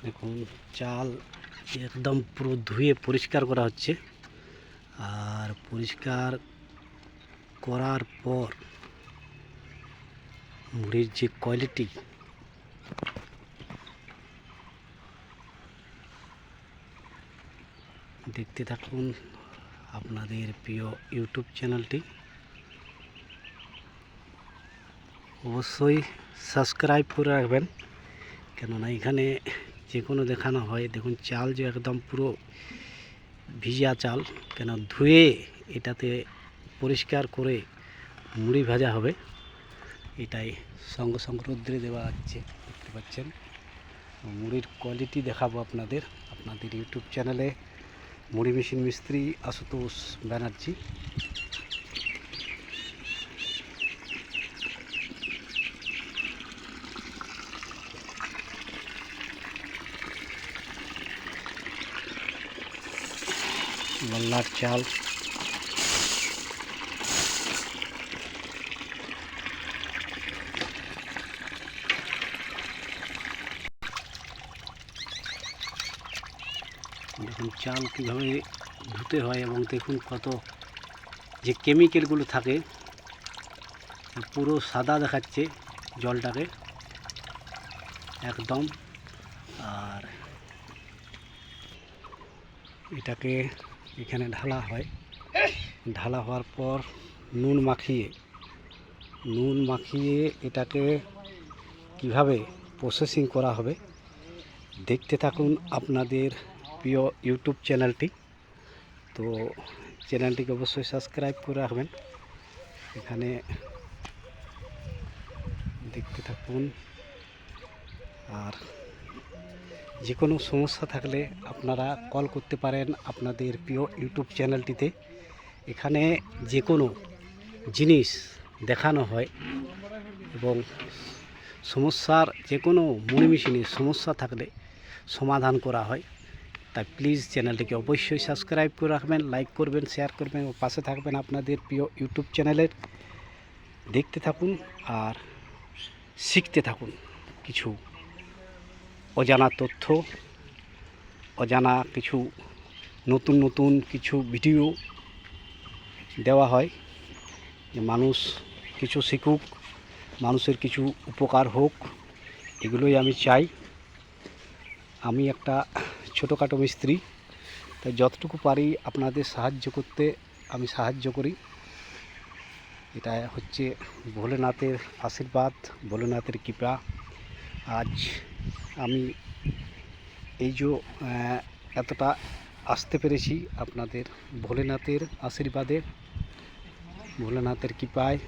দেখুন চাল একদম পুরো ধুয়ে পরিষ্কার করা হচ্ছে। আর পরিষ্কার করার পর মুড়ির যে কোয়ালিটি দেখতে থাকুন আপনাদের প্রিয় ইউটিউব চ্যানেলটি। অবশ্যই সাবস্ক্রাইব করে রাখবেন, কেননা এখানে যে কোনো দেখানো হয়। দেখুন চাল যে একদম পুরো ভিজা চাল, কেন ধুয়ে এটাতে পরিষ্কার করে মুড়ি ভাজা হবে। এটাই সঙ্গে সঙ্গে রোদ্রে দেওয়া হচ্ছে, দেখতে পাচ্ছেন। মুড়ির কোয়ালিটি দেখাবো আপনাদের ইউটিউব চ্যানেলে, মুড়ি মেশিন মিস্ত্রি আশুতোষ ব্যানার্জি। মোল্লার চাল দেখুন চাল কীভাবে ধুতে হয়, এবং দেখুন কত যে কেমিক্যালগুলো থাকে, পুরো সাদা দেখাচ্ছে জলটাকে একদম। আর এটাকে এখানে ঢালা হয়, ঢালা হওয়ার পর নুন মাখিয়ে এটাকে কিভাবে প্রসেসিং করা হবে দেখতে থাকুন আপনাদের প্রিয় ইউটিউব চ্যানেলটি। তো চ্যানেলটিকে অবশ্যই সাবস্ক্রাইব করে রাখবেন। এখানে দেখতে থাকুন। আর যে কোনো সমস্যা থাকলে আপনারা কল করতে পারেন আপনাদের প্রিয় ইউটিউব চ্যানেলটিতে। এখানে যে কোনো জিনিস দেখানো হয়, এবং সমস্যার যে কোনো মুড়ি মেশিনের সমস্যা থাকলে সমাধান করা হয়। তাই প্লিজ চ্যানেলটিকে অবশ্যই সাবস্ক্রাইব করে রাখবেন, লাইক করবেন, শেয়ার করবেন ও পাশে থাকবেন আপনাদের প্রিয় ইউটিউব চ্যানেলের। দেখতে থাকুন আর শিখতে থাকুন কিছু অজানা তথ্য, অজানা কিছু নতুন কিছু ভিডিও দেওয়া হয়, যে মানুষ কিছু শিখুক, মানুষের কিছু উপকার হোক, এগুলোই আমি চাই। আমি একটা ছোটোখাটো মিস্ত্রি, তাই যতটুকু পারি আপনাদের সাহায্য করতে আমি সাহায্য করি। এটা হচ্ছে ভোলেনাথের আশীর্বাদ, ভোলেনাথের কৃপা। আজ আমি এই যে এতটা আসতে পেরেছি আপনাদের ভোলেনাথের আশীর্বাদে, ভোলেনাথের কৃপায়।